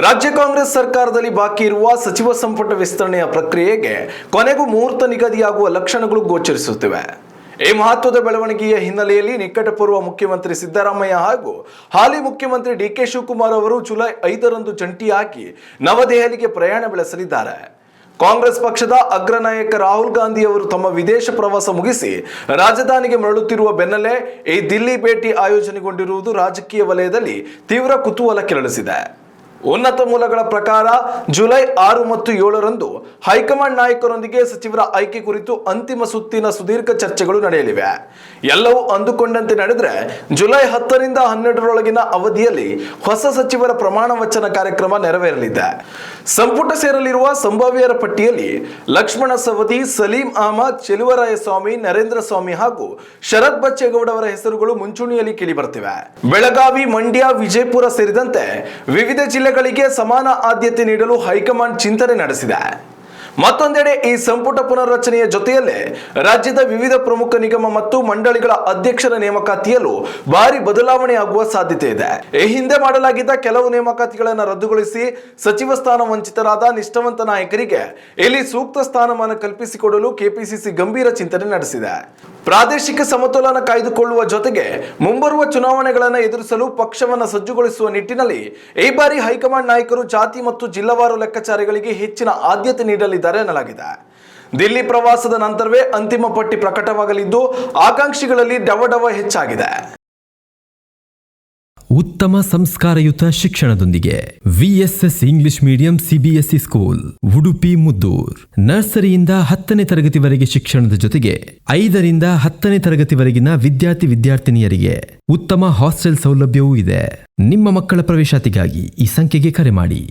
ರಾಜ್ಯ ಕಾಂಗ್ರೆಸ್ ಸರ್ಕಾರದಲ್ಲಿ ಬಾಕಿ ಇರುವ ಸಚಿವ ಸಂಪುಟ ವಿಸ್ತರಣೆಯ ಪ್ರಕ್ರಿಯೆಗೆ ಕೊನೆಗೂ ಮುಹೂರ್ತ ನಿಗದಿಯಾಗುವ ಲಕ್ಷಣಗಳು ಗೋಚರಿಸುತ್ತಿವೆ. ಈ ಮಹತ್ವದ ಬೆಳವಣಿಗೆಯ ಹಿನ್ನೆಲೆಯಲ್ಲಿ ನಿಕಟಪೂರ್ವ ಮುಖ್ಯಮಂತ್ರಿ ಸಿದ್ದರಾಮಯ್ಯ ಹಾಗೂ ಹಾಲಿ ಮುಖ್ಯಮಂತ್ರಿ ಡಿಕೆ ಶಿವಕುಮಾರ್ ಅವರು ಜುಲೈ 5ರಂದು ಜಂಟಿಯಾಗಿ ನವದೆಹಲಿಗೆ ಪ್ರಯಾಣ ಬೆಳೆಸಲಿದ್ದಾರೆ. ಕಾಂಗ್ರೆಸ್ ಪಕ್ಷದ ಅಗ್ರ ನಾಯಕ ರಾಹುಲ್ ಗಾಂಧಿ ಅವರು ತಮ್ಮ ವಿದೇಶ ಪ್ರವಾಸ ಮುಗಿಸಿ ರಾಜಧಾನಿಗೆ ಮರಳುತ್ತಿರುವ ಬೆನ್ನಲ್ಲೇ ಈ ದಿಲ್ಲಿ ಭೇಟಿ ಆಯೋಜನೆಗೊಂಡಿರುವುದು ರಾಜಕೀಯ ವಲಯದಲ್ಲಿ ತೀವ್ರ ಕುತೂಹಲ ಕೆರಳಿಸಿದೆ. ಉನ್ನತ ಮೂಲಗಳ ಪ್ರಕಾರ ಜುಲೈ 6 ಮತ್ತು 7ರಂದು ಹೈಕಮಾಂಡ್ ನಾಯಕರೊಂದಿಗೆ ಸಚಿವರ ಆಯ್ಕೆ ಕುರಿತು ಅಂತಿಮ ಸುತ್ತಿನ ಸುದೀರ್ಘ ಚರ್ಚೆಗಳು ನಡೆಯಲಿವೆ. ಎಲ್ಲವೂ ಅಂದುಕೊಂಡಂತೆ ನಡೆದರೆ ಜುಲೈ 10ರಿಂದ 12ರೊಳಗಿನ ಅವಧಿಯಲ್ಲಿ ಹೊಸ ಸಚಿವರ ಪ್ರಮಾಣ ವಚನ ಕಾರ್ಯಕ್ರಮ ನೆರವೇರಲಿದೆ. ಸಂಪುಟ ಸೇರಲಿರುವ ಸಂಭಾವ್ಯರ ಪಟ್ಟಿಯಲ್ಲಿ ಲಕ್ಷ್ಮಣ ಸವದಿ, ಸಲೀಂ ಅಹಮದ್, ಚೆಲುವರಾಯಸ್ವಾಮಿ, ನರೇಂದ್ರ ಸ್ವಾಮಿ ಹಾಗೂ ಶರತ್ ಬಚ್ಚೇಗೌಡ ಅವರ ಹೆಸರುಗಳು ಮುಂಚೂಣಿಯಲ್ಲಿ ಕೇಳಿಬರುತ್ತಿವೆ. ಬೆಳಗಾವಿ, ಮಂಡ್ಯ, ವಿಜಯಪುರ ಸೇರಿದಂತೆ ವಿವಿಧ ಜಿಲ್ಲೆಗಳಿಗೆ ಸಮಾನ ಆದ್ಯತೆ ನೀಡಲು ಹೈಕಮಾಂಡ್ ಚಿಂತನೆ ನಡೆಸಿದೆ. ಮತ್ತೊಂದೆಡೆ ಈ ಸಂಪುಟ ಪುನರ್ರಚನೆಯ ಜೊತೆಯಲ್ಲೇ ರಾಜ್ಯದ ವಿವಿಧ ಪ್ರಮುಖ ನಿಗಮ ಮತ್ತು ಮಂಡಳಿಗಳ ಅಧ್ಯಕ್ಷರ ನೇಮಕಾತಿಯಲ್ಲೂ ಭಾರಿ ಬದಲಾವಣೆ ಆಗುವ ಸಾಧ್ಯತೆ ಇದೆ. ಈ ಹಿಂದೆ ಮಾಡಲಾಗಿದ್ದ ಕೆಲವು ನೇಮಕಾತಿಗಳನ್ನು ರದ್ದುಗೊಳಿಸಿ ಸಚಿವ ಸ್ಥಾನ ವಂಚಿತರಾದ ನಿಷ್ಠಾವಂತ ನಾಯಕರಿಗೆ ಇಲ್ಲಿ ಸೂಕ್ತ ಸ್ಥಾನಮಾನ ಕಲ್ಪಿಸಿಕೊಡಲು ಕೆಪಿಸಿಸಿ ಗಂಭೀರ ಚಿಂತನೆ ನಡೆಸಿದೆ. ಪ್ರಾದೇಶಿಕ ಸಮತೋಲನ ಕಾಯ್ದುಕೊಳ್ಳುವ ಜೊತೆಗೆ ಮುಂಬರುವ ಚುನಾವಣೆಗಳನ್ನು ಎದುರಿಸಲು ಪಕ್ಷವನ್ನು ಸಜ್ಜುಗೊಳಿಸುವ ನಿಟ್ಟಿನಲ್ಲಿ ಈ ಬಾರಿ ಹೈಕಮಾಂಡ್ ನಾಯಕರು ಜಾತಿ ಮತ್ತು ಜಿಲ್ಲಾವಾರು ಲೆಕ್ಕಾಚಾರಗಳಿಗೆ ಹೆಚ್ಚಿನ ಆದ್ಯತೆ ನೀಡಲಿದ್ದಾರೆ ಎನ್ನಲಾಗಿದೆ. ದಿಲ್ಲಿ ಪ್ರವಾಸದ ನಂತರವೇ ಅಂತಿಮ ಪಟ್ಟಿ ಪ್ರಕಟವಾಗಲಿದ್ದು ಆಕಾಂಕ್ಷಿಗಳಲ್ಲಿ ಡವಡವ ಹೆಚ್ಚಾಗಿದೆ. ಉತ್ತಮ ಸಂಸ್ಕಾರಯುತ ಶಿಕ್ಷಣದೊಂದಿಗೆ VSS English medium CBSE school Udupi Muddur. ನರ್ಸರಿಯಿಂದ 10ನೇ ತರಗತಿವರೆಗೆ ಶಿಕ್ಷಣದ ಜೊತೆಗೆ 5ರಿಂದ 10ನೇ ತರಗತಿವರೆಗಿನ ವಿದ್ಯಾರ್ಥಿನಿಯರಿಗೆ ಉತ್ತಮ ಹಾಸ್ಟೆಲ್ ಸೌಲಭ್ಯವೂ ಇದೆ. ನಿಮ್ಮ ಮಕ್ಕಳ ಪ್ರವೇಶಾತಿಗಾಗಿ ಈ ಸಂಖ್ಯೆಗೆ ಕರೆ ಮಾಡಿ.